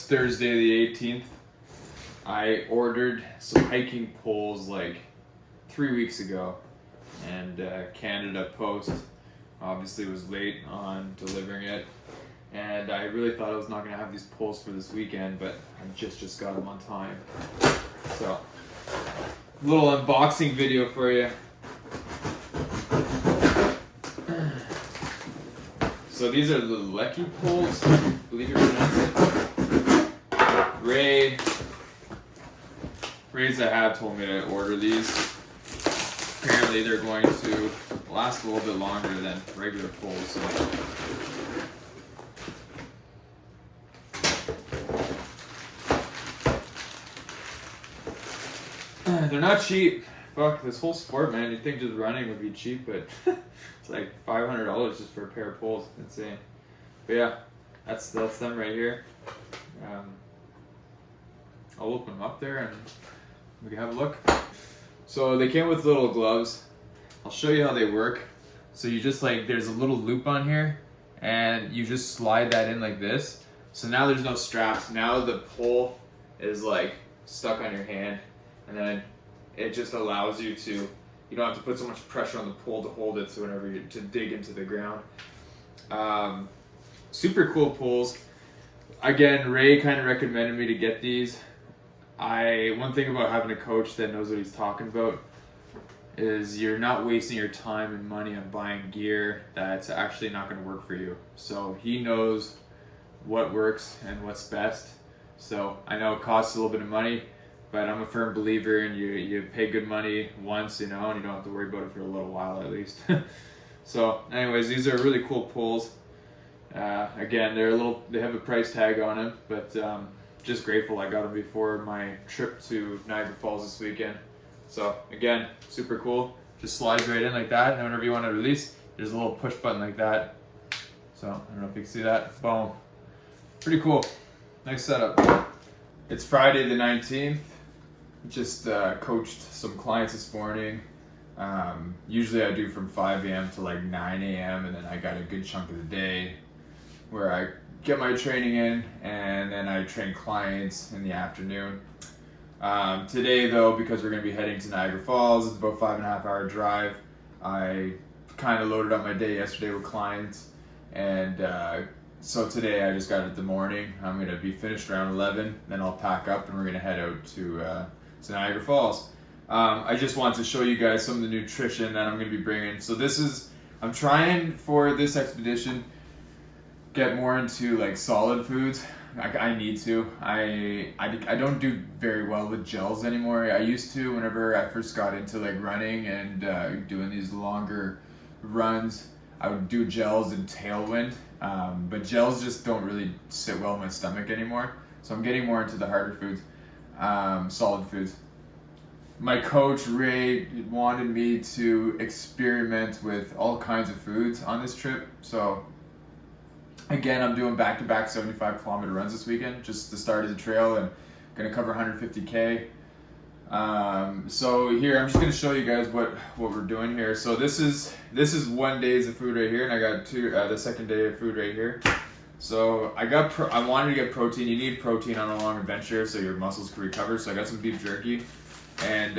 Thursday the 18th. I ordered some hiking poles like 3 weeks ago, and Canada Post obviously was late on delivering it, and I really thought I was not going to have these poles for this weekend, but I just got them on time. So, little unboxing video for you. So these are the Lecky poles, I believe you pronounce it. Ray's I have told me to order these. Apparently they're going to last a little bit longer than regular poles. So. They're not cheap. Fuck, this whole sport, man. You'd think just running would be cheap, but it's like $500 just for a pair of poles. Insane. But yeah, that's them right here. I'll open them up there and we can have a look. So they came with little gloves. I'll show you how they work. So you just there's a little loop on here and you just slide that in like this. So now there's no straps. Now the pole is stuck on your hand, and then it just allows you to, you don't have to put so much pressure on the pole to hold it, so whenever you to dig into the ground. Super cool poles. Again, Ray kind of recommended me to get these. One thing about having a coach that knows what he's talking about is you're not wasting your time and money on buying gear that's actually not going to work for you. So he knows what works and what's best. So I know it costs a little bit of money, but I'm a firm believer in you pay good money once, and you don't have to worry about it for a little while at least. So anyways, these are really cool poles. Again, they have a price tag on them, but just grateful I got them before my trip to Niagara Falls this weekend. So again, super cool. Just slides right in like that, and whenever you want to release, there's a little push button like that. So I don't know if you can see that. Boom. Pretty cool. Nice setup. It's Friday the 19th. Just coached some clients this morning. Usually I do from 5 a.m. to 9 a.m. and then I got a good chunk of the day where I get my training in, and then I train clients in the afternoon. Today though, because we're going to be heading to Niagara Falls, it's about a 5.5 hour drive. I kind of loaded up my day yesterday with clients, and so today I just got it in the morning. I'm going to be finished around 11, then I'll pack up and we're going to head out to Niagara Falls. I just want to show you guys some of the nutrition that I'm going to be bringing. So I'm trying for this expedition get more into solid foods. I need to. I don't do very well with gels anymore. I used to whenever I first got into running and doing these longer runs. I would do gels and Tailwind, but gels just don't really sit well in my stomach anymore. So I'm getting more into the harder foods, solid foods. My coach Ray wanted me to experiment with all kinds of foods on this trip. So again, I'm doing back-to-back 75-kilometer runs this weekend, just the start of the trail, and gonna cover 150K. So here, I'm just gonna show you guys what we're doing here. So this is 1 day's of food right here, and I got the second day of food right here. So I wanted to get protein. You need protein on a long adventure so your muscles can recover. So I got some beef jerky, and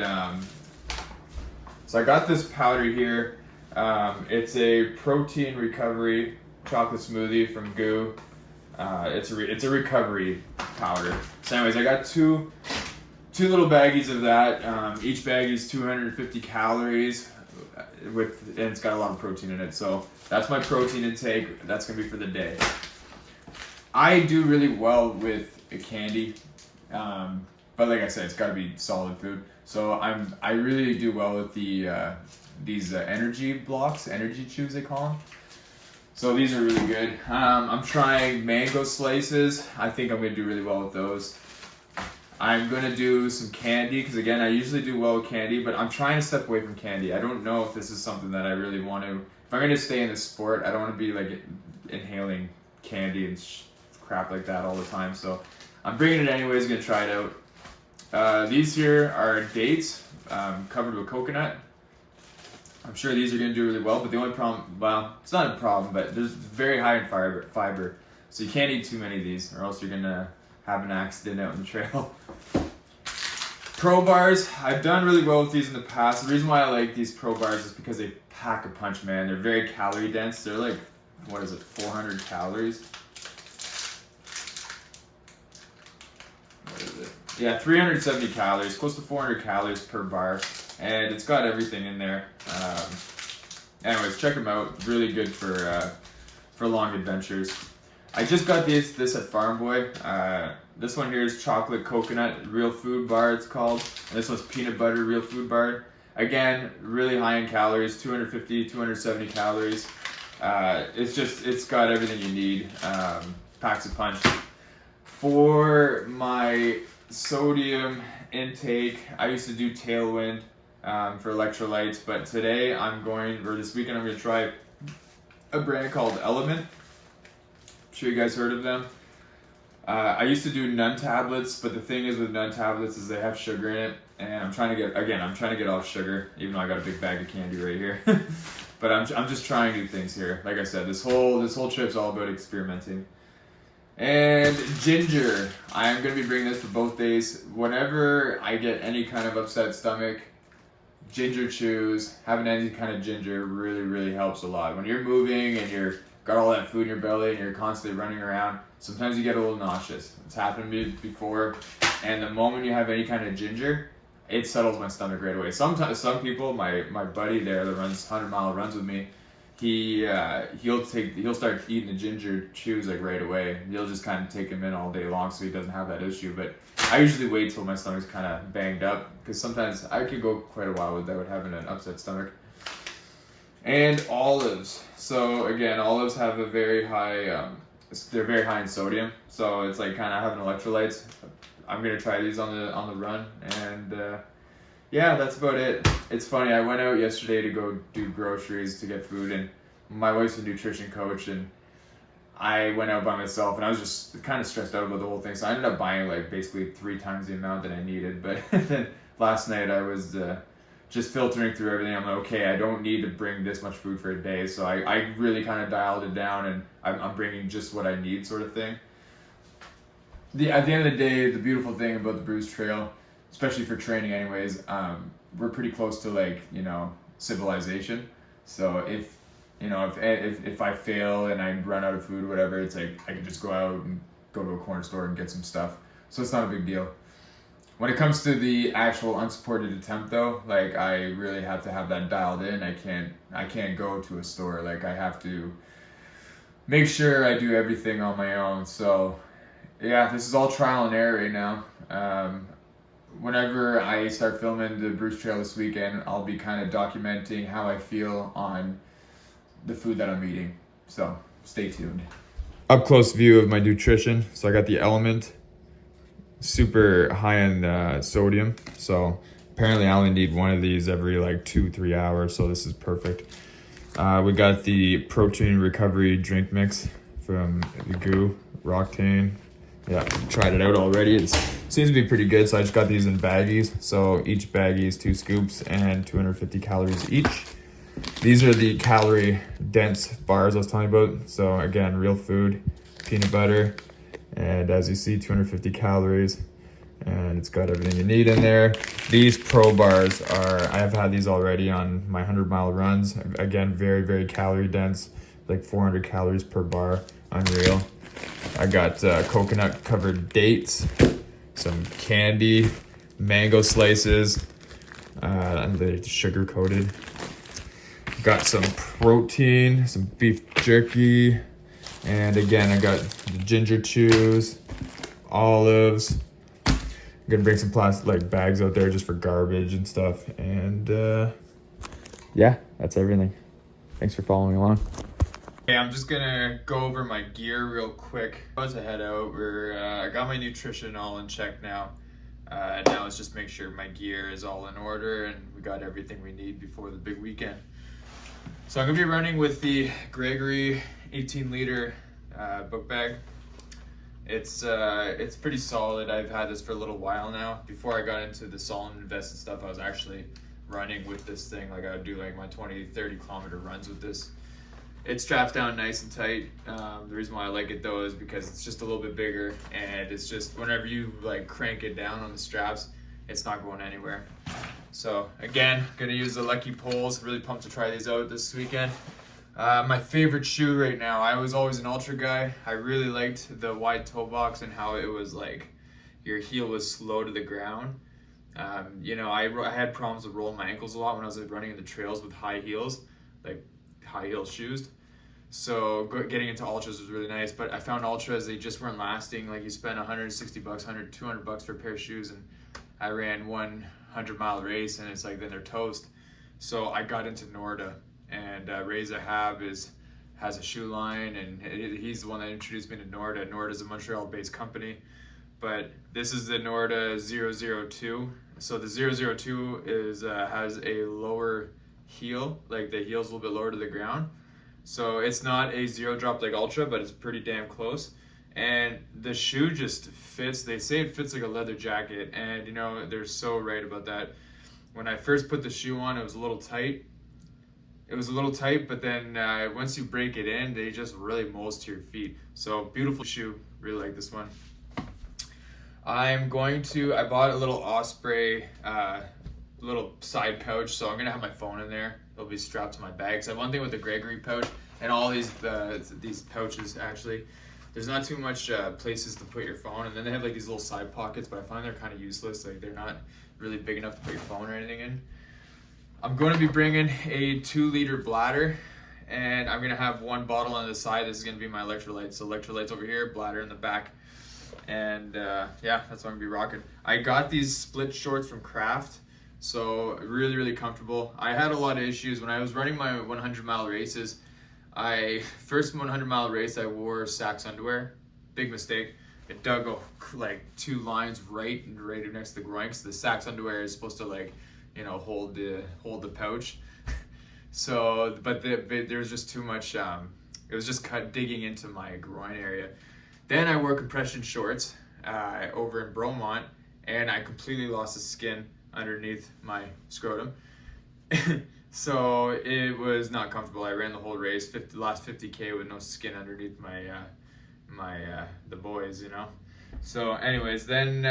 so I got this powder here. It's a protein recovery chocolate smoothie from Goo. It's a recovery powder. So anyways, I got two little baggies of that. Each baggie is 250 calories and it's got a lot of protein in it. So that's my protein intake. That's gonna be for the day. I do really well with a candy, but like I said, it's got to be solid food. So I really do well with these energy blocks, energy chews they call them. So these are really good. I'm trying mango slices. I think I'm gonna do really well with those. I'm gonna do some candy, because again, I usually do well with candy, but I'm trying to step away from candy. I don't know if this is something that I really want to. If I'm gonna stay in this sport, I don't want to be inhaling candy and crap like that all the time. So I'm bringing it anyways. Gonna try it out. These here are dates covered with coconut. I'm sure these are going to do really well, but the only problem, well, it's not a problem, but there's very high in fiber, so you can't eat too many of these, or else you're going to have an accident out in the trail. Pro bars, I've done really well with these in the past. The reason why I like these pro bars is because they pack a punch, man. They're very calorie dense. They're like, 400 calories? What is it? Yeah, 370 calories, close to 400 calories per bar. And it's got everything in there. Anyways, check them out. Really good for long adventures. I just got this at Farm Boy. This one here is chocolate coconut real food bar, it's called. And this one's peanut butter real food bar. Again, really high in calories, 250, 270 calories. It's got everything you need. Packs a punch. For my sodium intake, I used to do Tailwind for electrolytes, but this weekend I'm going to try a brand called Element. I'm sure you guys heard of them. I used to do Nun tablets, but the thing is with Nun tablets is they have sugar in it, and I'm trying to get off sugar, even though I got a big bag of candy right here. But I'm just trying new things here. Like I said, this whole trip's all about experimenting. And ginger, I'm gonna be bringing this for both days. Whenever I get any kind of upset stomach, ginger chews, having any kind of ginger really, really helps a lot. When you're moving and you're got all that food in your belly and you're constantly running around, sometimes you get a little nauseous. It's happened to me before, and the moment you have any kind of ginger, it settles my stomach right away. Sometimes some people, my buddy there that runs 100-mile runs with me, he'll start eating the ginger chews like right away. He'll just kind of take them in all day long so he doesn't have that issue. But I usually wait till my stomach's kind of banged up, because sometimes I could go quite a while without having an upset stomach. And olives. So again, olives have a very high, they're very high in sodium. So it's like kind of having electrolytes. I'm gonna try these on the run, and yeah, that's about it. It's funny, I went out yesterday to go do groceries to get food, and my wife's a nutrition coach, and I went out by myself, and I was just kind of stressed out about the whole thing. So I ended up buying like basically 3 times the amount that I needed. But then last night I was just filtering through everything. I'm like, okay, I don't need to bring this much food for a day. So I really kind of dialed it down, and I'm bringing just what I need, sort of thing. At the end of the day, the beautiful thing about the Bruce Trail, especially for training anyways, we're pretty close to civilization. So if I fail and I run out of food or whatever, it's like I can just go out and go to a corner store and get some stuff. So it's not a big deal. When it comes to the actual unsupported attempt though, I really have to have that dialed in. I can't go to a store. I have to make sure I do everything on my own. So yeah, this is all trial and error right now. Whenever I start filming the Bruce Trail this weekend, I'll be kind of documenting how I feel on the food that I'm eating. So stay tuned. Up close view of my nutrition. So I got the Element, super high in sodium. So apparently I only need one of these every 2-3 hours. So this is perfect. We got the protein recovery drink mix from the Goo, Roctane. Yeah, tried it out already. It seems to be pretty good. So I just got these in baggies. So each baggie is 2 scoops and 250 calories each. These are the calorie dense bars I was telling you about. So again, real food, peanut butter, and as you see, 250 calories, and it's got everything you need in there. These pro bars I have had these already on my 100-mile runs. Again, very, very calorie dense, 400 calories per bar, unreal. I got coconut covered dates, some candy, mango slices, and they're sugar coated. Got some protein, some beef jerky, and again I got the ginger chews, olives. I'm gonna bring some plastic bags out there just for garbage and stuff. And yeah, that's everything. Thanks for following along. Okay, I'm just gonna go over my gear real quick. About to head out. I got my nutrition all in check now. Now let's just make sure my gear is all in order and we got everything we need before the big weekend. So I'm gonna be running with the Gregory 18-liter book bag. It's pretty solid. I've had this for a little while now. Before I got into the Solid Invest and stuff, I was actually running with this thing. I would do my 20-30 kilometer runs with this. It straps down nice and tight. The reason why I like it though is because it's just a little bit bigger, and it's just whenever you like crank it down on the straps, it's not going anywhere. So again, gonna use the Lucky poles. Really pumped to try these out this weekend. My favorite shoe right now. I was always an Ultra guy. I really liked the wide toe box and how it was like your heel was slow to the ground. I had problems with rolling my ankles a lot when I was like, running in the trails with high heels, like high heel shoes. So getting into Ultras was really nice, but I found Ultras, they just weren't lasting. Like you spend $160, $200 for a pair of shoes, and I ran 100-mile race, and it's like then they're toast. So I got into Norda, and Reza Hab has a shoe line, and he's the one that introduced me to Norda. Norda is a Montreal-based company, but this is the Norda 002. So the 002 has a lower heel, like the heel's a little bit lower to the ground. So it's not a zero drop like Ultra, but it's pretty damn close. And the shoe just fits. They say it fits like a leather jacket, and they're so right about that. When I first put the shoe on, it was a little tight. But then once you break it in, they just really molds to your feet. So beautiful shoe. Really like this one. I bought a little Osprey little side pouch, so I'm gonna have my phone in there. It'll be strapped to my bag. So one thing with the Gregory pouch and all these pouches, actually, there's not too much places to put your phone, and then they have like these little side pockets, but I find they're kind of useless. Like they're not really big enough to put your phone or anything in. I'm going to be bringing a 2-liter bladder, and I'm gonna have one bottle on the side. This is gonna be my electrolytes. So electrolytes over here, bladder in the back. And yeah, that's what I'm gonna be rocking. I got these split shorts from Kraft, so really, really comfortable. I had a lot of issues when I was running my 100-mile races. First 100-mile race, I wore Saxx underwear. Big mistake. It dug like 2 lines right next to the groin, because the Saxx underwear is supposed to hold the pouch. So, but there was just too much. It was just digging into my groin area. Then I wore compression shorts over in Bromont, and I completely lost the skin underneath my scrotum. So it was not comfortable. I ran the whole race, the last 50K with no skin underneath the boys, So anyways, then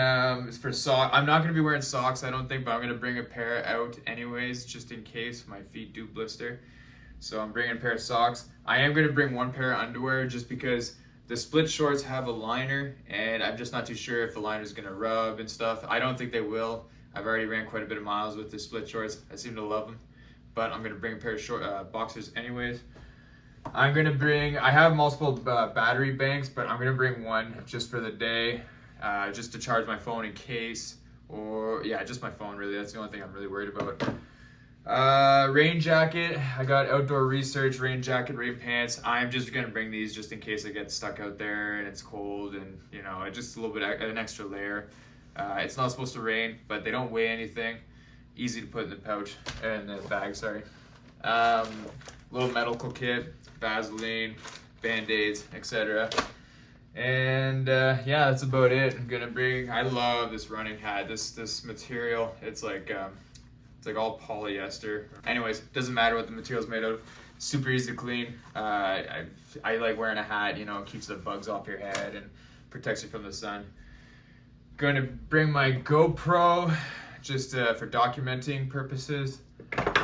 for socks, I'm not going to be wearing socks, I don't think, but I'm going to bring a pair out anyways, just in case my feet do blister. So I'm bringing a pair of socks. I am going to bring one pair of underwear just because the split shorts have a liner, and I'm just not too sure if the liner is going to rub and stuff. I don't think they will. I've already ran quite a bit of miles with the split shorts. I seem to love them. But I'm going to bring a pair of boxers anyways. I have multiple battery banks, but I'm going to bring one just for the day, just to charge my phone in case, just my phone really. That's the only thing I'm really worried about. Rain jacket. I got Outdoor Research rain jacket, rain pants. I'm just going to bring these just in case I get stuck out there and it's cold, and just a little bit an extra layer. It's not supposed to rain, but they don't weigh anything. Easy to put in the pouch, in the bag, sorry. Little medical kit, Vaseline, Band-Aids, etc. And yeah, that's about it. I love this running hat, this material. It's like all polyester. Anyways, doesn't matter what the material's made of. Super easy to clean. I like wearing a hat, it keeps the bugs off your head and protects you from the sun. Going to bring my GoPro just for documenting purposes,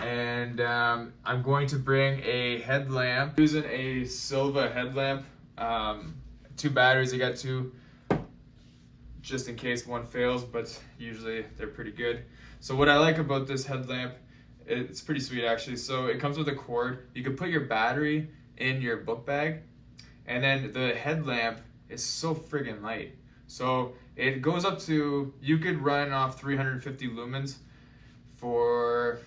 and I'm going to bring a headlamp. Using a Silva headlamp, 2 batteries. I got 2 just in case one fails, but usually they're pretty good. So what I like about this headlamp, it's pretty sweet actually. So it comes with a cord. You can put your battery in your book bag, and then the headlamp is so friggin' light. So it goes up to, you could run off 350 lumens for,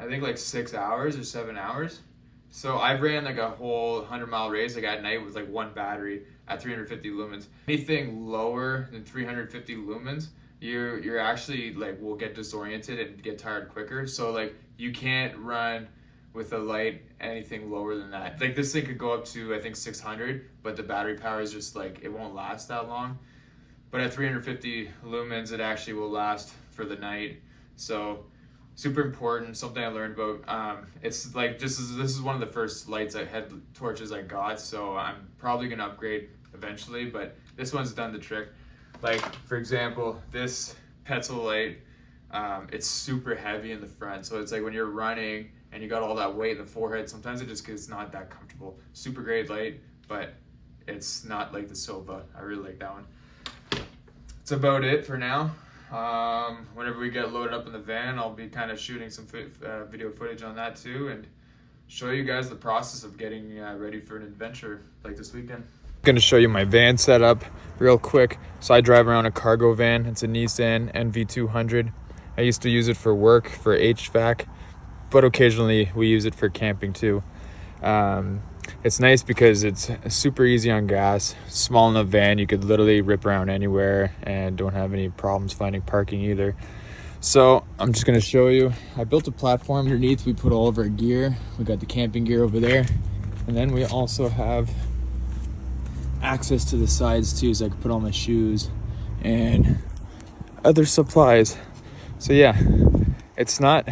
I think, like 6 hours or 7 hours. So I've ran like a whole 100-mile race, like at night, with like 1 battery at 350 lumens. Anything lower than 350 lumens, you're actually will get disoriented and get tired quicker. So you can't run with a light anything lower than that. This thing could go up to, I think, 600, but the battery power is just it won't last that long. But at 350 lumens, it actually will last for the night. So super important, something I learned about. It's like this is one of the first head torches I got, so I'm probably gonna upgrade eventually, but this one's done the trick. Like, for example, this Petzl light, it's super heavy in the front, so it's like when you're running and you got all that weight in the forehead, sometimes it just gets not that comfortable. Super great light, but it's not like the Silva. I really like that one. That's about it for now. Whenever we get loaded up in the van, I'll be kind of shooting some video footage on that too, and show you guys the process of getting ready for an adventure like this weekend. I'm gonna show you my van setup real quick. So I drive around a cargo van. It's a Nissan NV200. I used to use it for work, for HVAC, but occasionally we use it for camping too. It's nice because it's super easy on gas, small enough van, you could literally rip around anywhere and don't have any problems finding parking either. So I'm just gonna show you, I built a platform underneath. We put all of our gear. We got the camping gear over there, and then we also have access to the sides too, so I can put all my shoes and other supplies. So yeah, it's not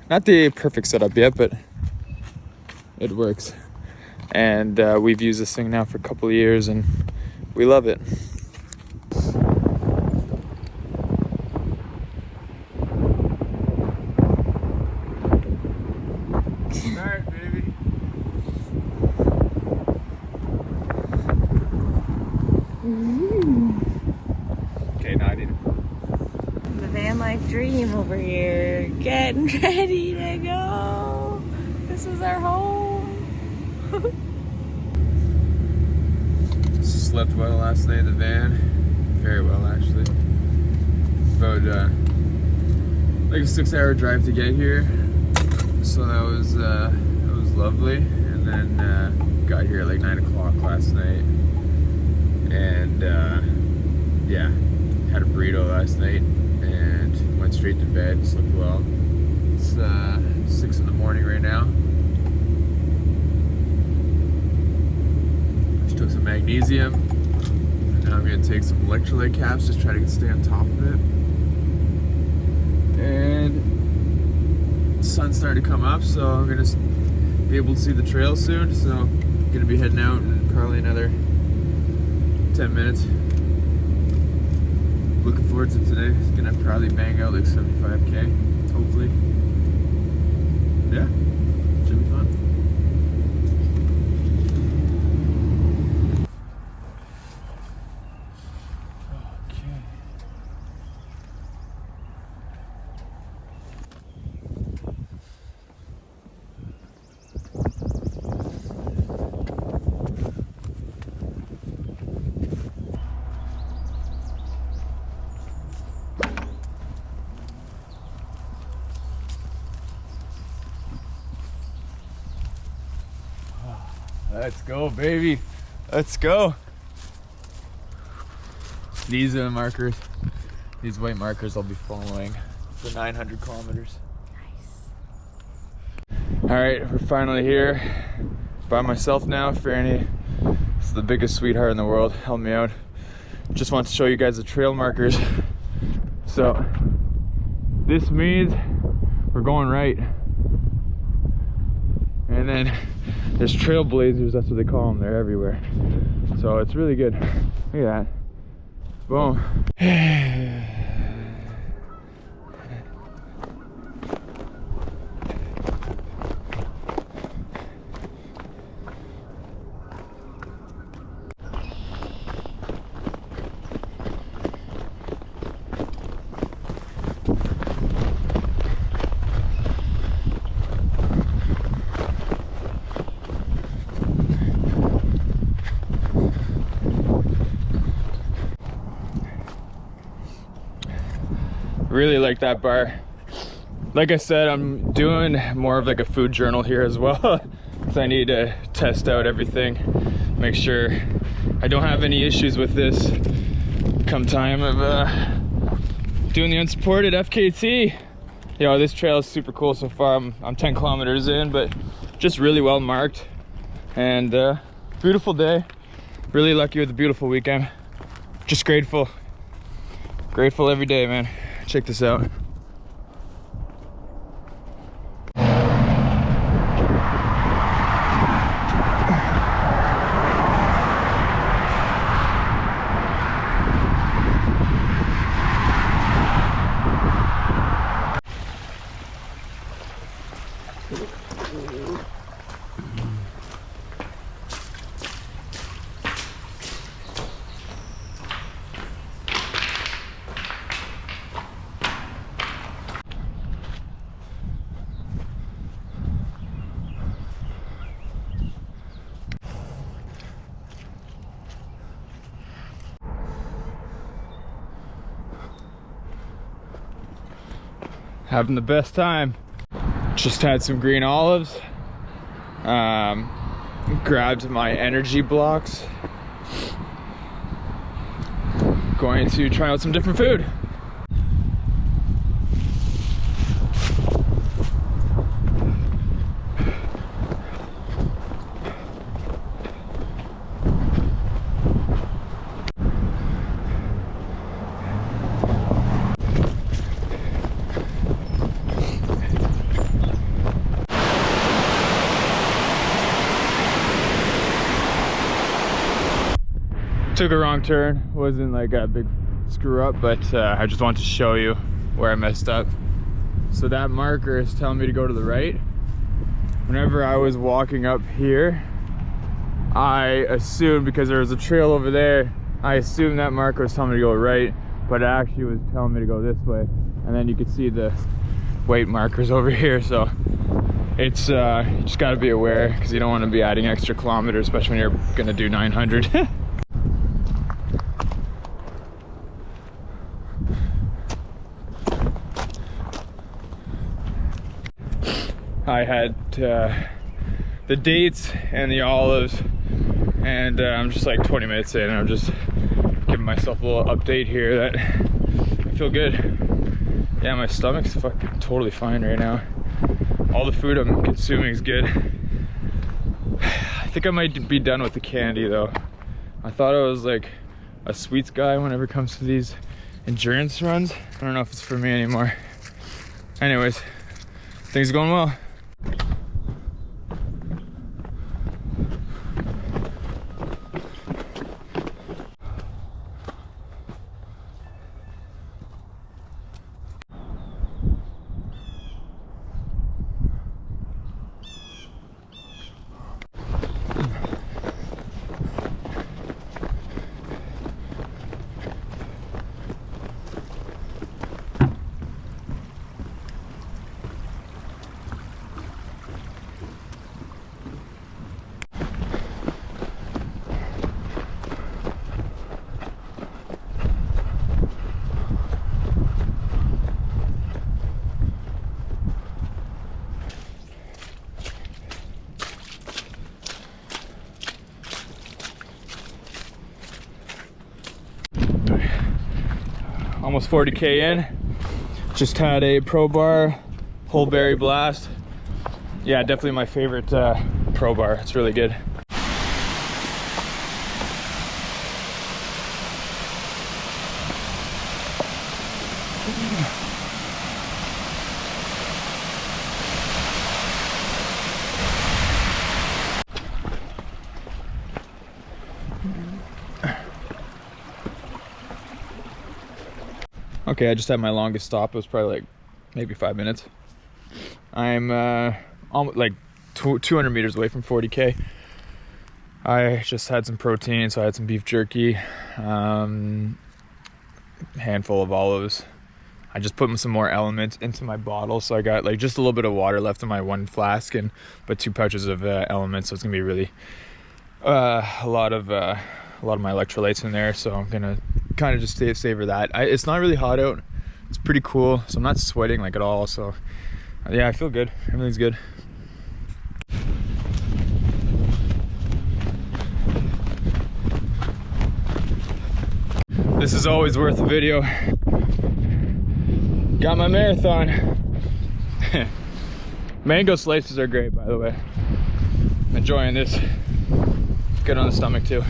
the perfect setup yet, but it works. And we've used this thing now for a couple of years and we love it. Start, baby. Okay, now I need to... The van life dream over here, getting ready to go. This is our home. Slept well last night in the van, very well actually. About like a 6-hour drive to get here, so that was lovely. And then got here at like 9 o'clock last night, and yeah, had a burrito last night and went straight to bed. Slept well. It's 6 in the morning right now. Took some magnesium, and now I'm gonna take some electrolyte caps, just try to stay on top of it. And the sun's starting to come up, so I'm gonna be able to see the trail soon. So I'm gonna be heading out in probably another 10 minutes. Looking forward to today. It's gonna probably bang out like 75K, hopefully. Yeah, should be fun. Let's go, baby. Let's go. These are markers. These white markers I'll be following for 900 kilometers. Nice. All right, we're finally here by myself now. Franny is the biggest sweetheart in the world. Help me out. Just want to show you guys the trail markers. So this means we're going right. And then there's trailblazers, that's what they call them. They're everywhere. So it's really good. Look at that. Boom. Really like that bar. Like I said, I'm doing more of like a food journal here as well. So I need to test out everything, make sure I don't have any issues with this come time of doing the unsupported FKT. You know, this trail is super cool so far. I'm 10 kilometers in, but just really well marked. And beautiful day. Really lucky with a beautiful weekend. Just grateful. Grateful every day, man. Check this out. Having the best time. Just had some green olives. Grabbed my energy blocks. Going to try out some different food. Took a wrong turn, wasn't like a big screw up, but I just wanted to show you where I messed up. So that marker is telling me to go to the right. Whenever I was walking up here, I assumed, because there was a trail over there, I assumed that marker was telling me to go right, but it actually was telling me to go this way. And then you could see the weight markers over here, so it's you just got to be aware, because you don't want to be adding extra kilometers, especially when you're gonna do 900. I had the dates and the olives, and I'm just like 20 minutes in, and I'm just giving myself a little update here that I feel good. Yeah, my stomach's fucking totally fine right now. All the food I'm consuming is good. I think I might be done with the candy though. I thought I was like a sweets guy whenever it comes to these endurance runs. I don't know if it's for me anymore. Anyways, things are going well. Almost 40K in. Just had a Pro Bar whole berry blast. Yeah, definitely my favorite Pro Bar. It's really good. Okay, I just had my longest stop. It was probably like maybe 5 minutes. I'm almost like 200 meters away from 40K. I just had some protein, so I had some beef jerky, handful of olives. I just put some more elements into my bottle, so I got like just a little bit of water left in my one flask, but 2 pouches of elements. So it's gonna be really a lot of my electrolytes in there. So I'm gonna kind of just savor that. It's not really hot out. It's pretty cool, so I'm not sweating like at all. So yeah, I feel good. Everything's good. This is always worth a video. Got my marathon. Mango slices are great, by the way. Enjoying this. Good on the stomach too.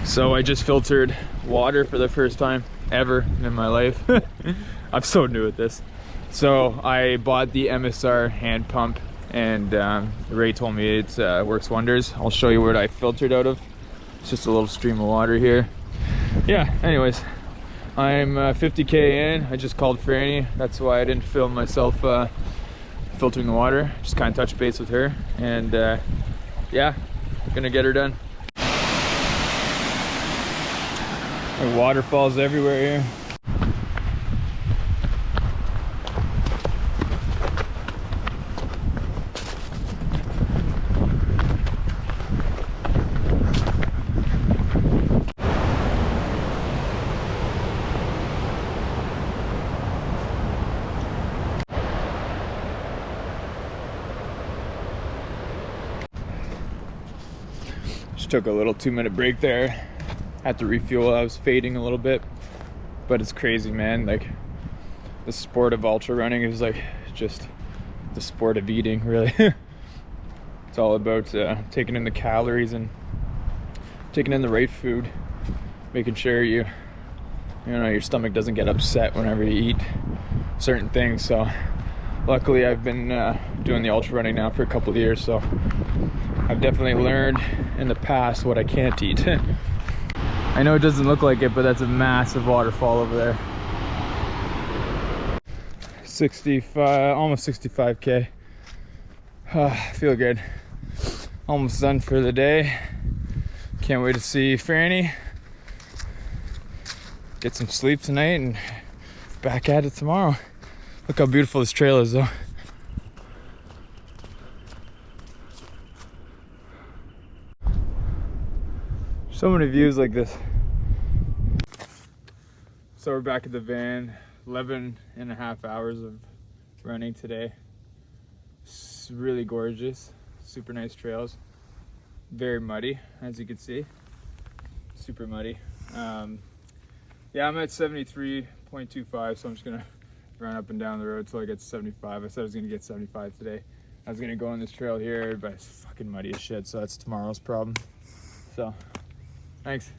So I just filtered water for the first time ever in my life. I'm so new at this. So I bought the MSR hand pump, and Ray told me it works wonders. I'll show you what I filtered out of. It's just a little stream of water here. Yeah, anyways, I'm 50K in. I just called Franny. That's why I didn't film myself filtering the water. Just kind of touch base with her, and yeah, gonna get her done. Waterfalls everywhere here. Just took a little 2-minute break there. Had to refuel. I was fading a little bit, but it's crazy, man. Like, the sport of ultra running is like just the sport of eating, really. It's all about taking in the calories and taking in the right food, making sure you know your stomach doesn't get upset whenever you eat certain things. So luckily I've been doing the ultra running now for a couple of years, so I've definitely learned in the past what I can't eat. I know it doesn't look like it, but that's a massive waterfall over there. 65, almost 65K. Feel good. Almost done for the day. Can't wait to see Franny. Get some sleep tonight and back at it tomorrow. Look how beautiful this trail is, though. So many views like this. So we're back at the van. 11.5 hours of running today. It's really gorgeous. Super nice trails. Very muddy, as you can see. Super muddy. Yeah, I'm at 73.25, so I'm just gonna run up and down the road till I get to 75. I said I was gonna get 75 today. I was gonna go on this trail here, but it's fucking muddy as shit, so that's tomorrow's problem. So, thanks.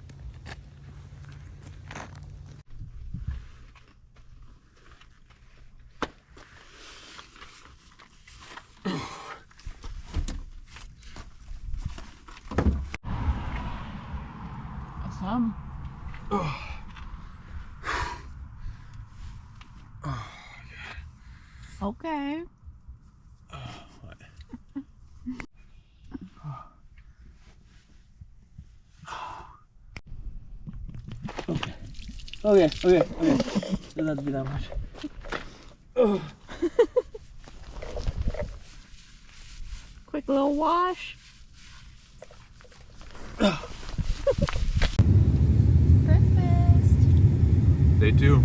Awesome. Okay. What? Okay. Doesn't have to be that much. Quick little wash. Breakfast. Day 2.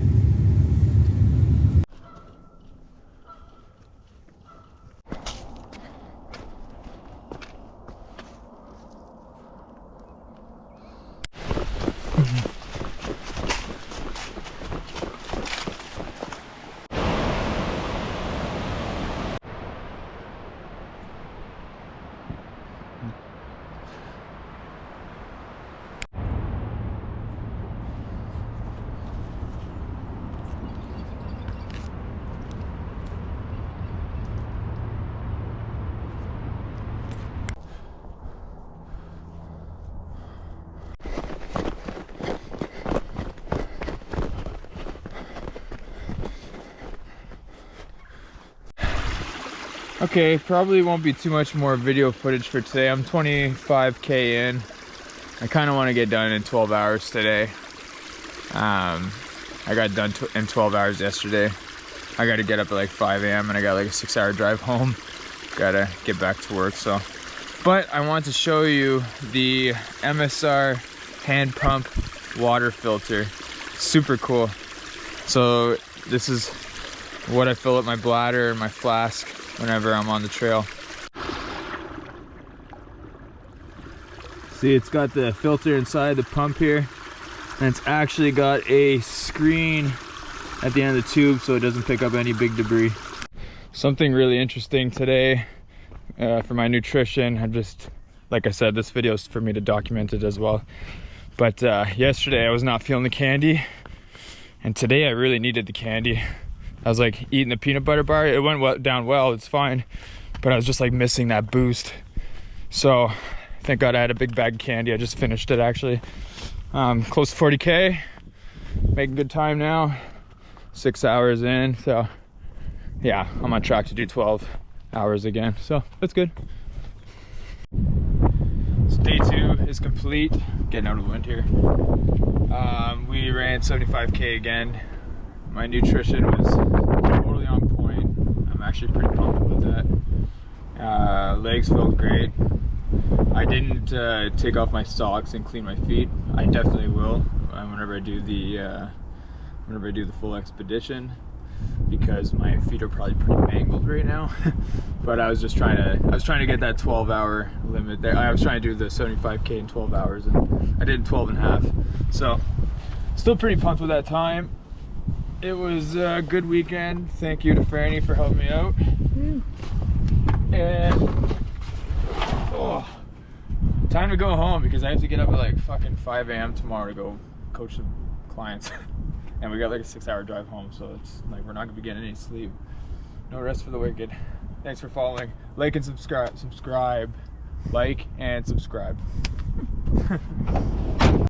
Okay, probably won't be too much more video footage for today. I'm 25K in. I kind of want to get done in 12 hours today. I got done in 12 hours yesterday. I got to get up at like 5 a.m. and I got like a 6-hour drive home. Gotta get back to work, so. But I want to show you the MSR hand pump water filter. Super cool. So this is what I fill up my bladder and my flask whenever I'm on the trail. See, it's got the filter inside the pump here, and it's actually got a screen at the end of the tube so it doesn't pick up any big debris. Something really interesting today for my nutrition. I'm just, like I said, this video is for me to document it as well. But yesterday I was not feeling the candy, and today I really needed the candy. I was like eating the peanut butter bar. It went down well, it's fine. But I was just like missing that boost. So thank God I had a big bag of candy. I just finished it actually. Close to 40K. Making good time now. 6 hours in, so yeah, I'm on track to do 12 hours again, so that's good. So day 2 is complete. Getting out of the wind here. We ran 75k again. My nutrition was totally on point. I'm actually pretty pumped with that. Legs felt great. I didn't take off my socks and clean my feet. I definitely will whenever I do the full expedition, because my feet are probably pretty mangled right now. But I was trying to get that 12-hour limit there. I was trying to do the 75k in 12 hours, and I did 12 and a half. So still pretty pumped with that time. It was a good weekend. Thank you to Franny for helping me out. And time to go home, because I have to get up at like fucking 5 a.m. tomorrow to go coach some clients. And we got like a 6-hour drive home, so it's like we're not gonna be getting any sleep. No rest for the wicked. Thanks for following. Like and subscribe. Like and subscribe.